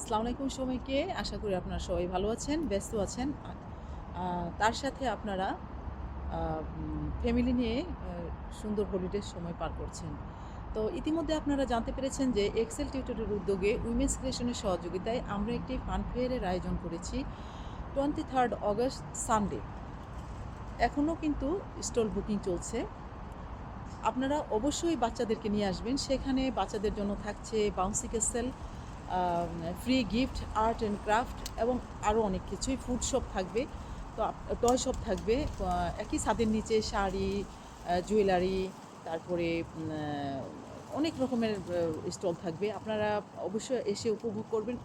আসসালামু আলাইকুম সবাইকে। আশা করি আপনারা সবাই ভালো আছেন, ব্যস্ত আছেন। তার সাথে আপনারা ফ্যামিলি নিয়ে সুন্দর হলিডের সময় পার করছেন। তো ইতিমধ্যে আপনারা জানতে পেরেছেন যে এক্সেল টিউটরের উদ্যোগে উইমেন্স ক্রিয়েশনের সহযোগিতায় আমরা একটি ফান ফেয়ারের আয়োজন করেছি 23 অগস্ট সানডে। এখনও কিন্তু স্টল বুকিং চলছে। আপনারা অবশ্যই বাচ্চাদেরকে নিয়ে আসবেন। সেখানে বাচ্চাদের জন্য থাকছে bouncy castle, free gift, art and craft এবং আরও অনেক কিছুই। ফুড শপ থাকবে, তো টয় শপ থাকবে। একই ছাদের নিচে শাড়ি, জুয়েলারি, তারপরে অনেক রকমের স্টল থাকবে। আপনারা অবশ্যই এসে উপভোগ করবেন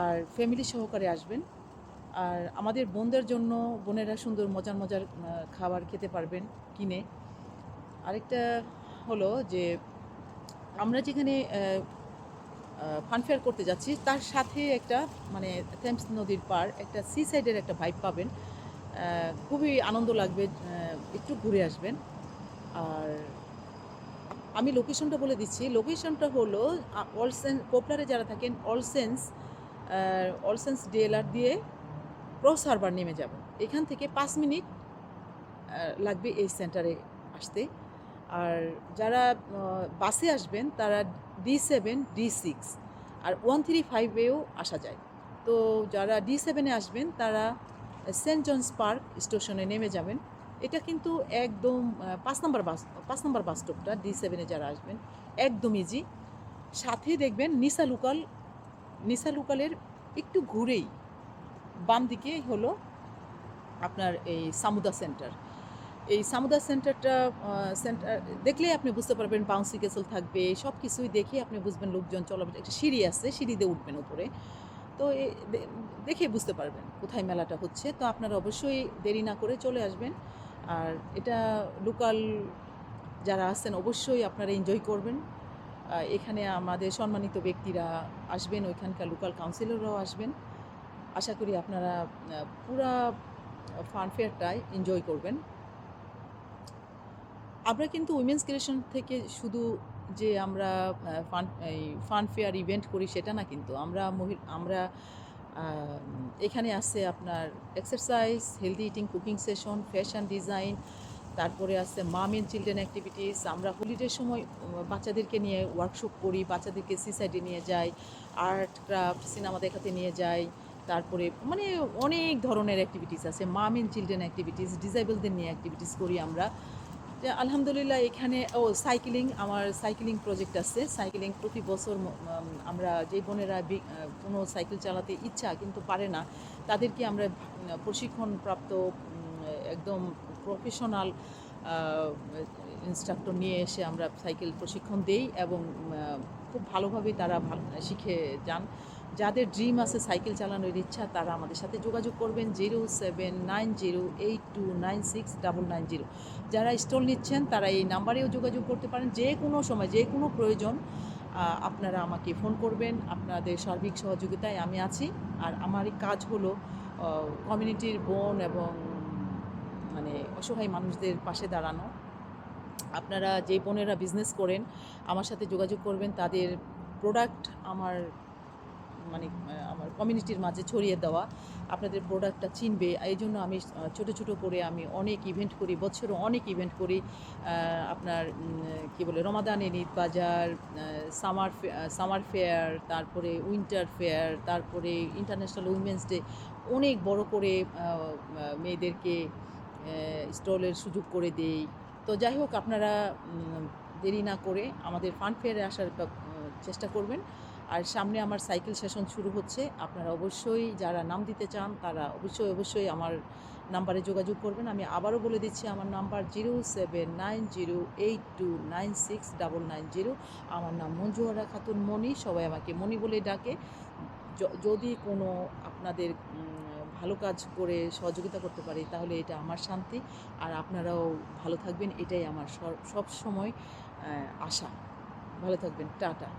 আর ফ্যামিলি সহকারে আসবেন। আর আমাদের বোনদের জন্য বোনেরা সুন্দর মজার মজার খাবার খেতে পারবেন কিনে। আরেকটা হলো যে আমরা যেখানে ফানফেয়ার করতে যাচ্ছি তার সাথে একটা মানে থেমস নদীর পার, একটা সি সাইডের একটা ভাইব পাবেন। খুবই আনন্দ লাগবে, একটু ঘুরে আসবেন। আর আমি লোকেশনটা বলে দিচ্ছি। লোকেশনটা হলো অলসেন্স, পোপলারে যারা থাকেন অলসেন্স ডিএলআর দিয়ে ক্রস হারবার নেমে যাবেন। এখান থেকে 5 মিনিট লাগবে এই সেন্টারে আসতে। আর যারা বাসে আসবেন তারা D7, D6 আর 135-এও আসা যায়। তো যারা D7-এ আসবেন তারা সেন্ট জনস পার্ক স্টেশনে নেমে যাবেন। এটা কিন্তু একদম 5 নম্বর বাস স্টপটা। D7-এ যারা আসবেন একদম ইজি। সাথে দেখবেন নিসা লোকালের একটু ঘুরেই বাম দিকে হলো আপনার এই সামুদা সেন্টার। এই সামুদা সেন্টার দেখলেই আপনি বুঝতে পারবেন বাউন্সি ক্যাসেল থাকবে। সব কিছুই দেখে আপনি বুঝবেন লোকজন চলাফেরা। একটা সিঁড়ি আছে, সিঁড়ি দিয়ে উঠবেন উপরে। তো দেখে বুঝতে পারবেন কোথায় মেলাটা হচ্ছে। তো আপনারা অবশ্যই দেরি না করে চলে আসবেন। আর এটা লোকাল যারা আছেন অবশ্যই আপনারা এনজয় করবেন। এখানে আমাদের সম্মানিত ব্যক্তিরা আসবেন, ওইখানকার লোকাল কাউন্সিলররাও আসবেন। আশা করি আপনারা পুরা ফান ফেয়ারটায় এনজয় করবেন। আমরা কিন্তু উইমেন্স ক্রিয়েশন থেকে শুধু যে আমরা এই ফান ফেয়ার ইভেন্ট করি সেটা না, কিন্তু আমরা এখানে আছে আপনার exercise, healthy eating, cooking session, fashion design, তারপরে আছে মাম এন্ড চিলড্রেন অ্যাক্টিভিটিস। আমরা হলিডের সময় বাচ্চাদেরকে নিয়ে ওয়ার্কশপ করি, বাচ্চাদেরকে সিসাইডে নিয়ে যাই, আর্ট ক্রাফট, সিনেমা দেখাতে নিয়ে যাই। তারপরে মানে অনেক ধরনের অ্যাক্টিভিটিস আছে। মাম এন্ড চিলড্রেন অ্যাক্টিভিটিস, ডিসেবলদের নিয়ে অ্যাক্টিভিটিস করি আমরা। আলহামদুলিল্লাহ এখানে সাইকেলিং, আমার সাইকেলিং প্রজেক্ট আছে। সাইকেলিং প্রতি বছর আমরা যে বোনেরা কোনো সাইকেল চালাতে ইচ্ছা কিন্তু পারে না, তাদেরকে আমরা প্রশিক্ষণপ্রাপ্ত একদম প্রফেশনাল ইনস্ট্রাক্টর নিয়ে এসে আমরা সাইকেল প্রশিক্ষণ দেই এবং খুব ভালোভাবে তারা শিখে যান। যাদের ড্রিম আছে সাইকেল চালানোর ইচ্ছা, তারা আমাদের সাথে যোগাযোগ করবেন 079082969990। যারা স্টল নিচ্ছেন তারা এই নাম্বারেও যোগাযোগ করতে পারেন। যে কোনো সময় যে কোনো প্রয়োজন আপনারা আমাকে ফোন করবেন। আপনাদের সার্বিক সহযোগিতায় আমি আছি। আর আমারই কাজ হলো কমিউনিটির বোন এবং মানে অসহায় মানুষদের পাশে দাঁড়ানো। আপনারা যে বোনেরা বিজনেস করেন আমার সাথে যোগাযোগ করবেন, তাদের প্রোডাক্ট আমার কমিউনিটির মাঝে ছড়িয়ে দেওয়া। আপনাদের প্রোডাক্টটা চিনবে, এই জন্য আমি ছোটো ছোটো করে আমি অনেক ইভেন্ট করি, বছরে অনেক ইভেন্ট করি। আপনার কী বলে, রমাদানের ঈদ বাজার, সামার ফেয়ার, তারপরে উইন্টার ফেয়ার, তারপরে ইন্টারন্যাশনাল উইমেন্স ডে, অনেক বড় করে মেয়েদেরকে স্টলের সুযোগ করে দেই। তো যাই হোক, আপনারা দেরি না করে আমাদের ফান ফেয়ারে আসার চেষ্টা করবেন। আর সামনে আমার সাইকেল সেশন শুরু হচ্ছে। আপনারা অবশ্যই যারা নাম দিতে চান তারা অবশ্যই আমার নাম্বারে যোগাযোগ করবেন। আমি আবারও বলে দিচ্ছি, আমার নাম্বার 079082969990। আমার নাম মঞ্জুয়ারা খাতুন মনি, সবাই আমাকে মনি বলে ডাকে। যদি কোনো আপনাদের ভালো কাজ করে সহযোগিতা করতে পারি তাহলে এটা আমার শান্তি। আর আপনারাও ভালো থাকবেন, এটাই আমার সব সময় আশা। ভালো থাকবেন, টাটা।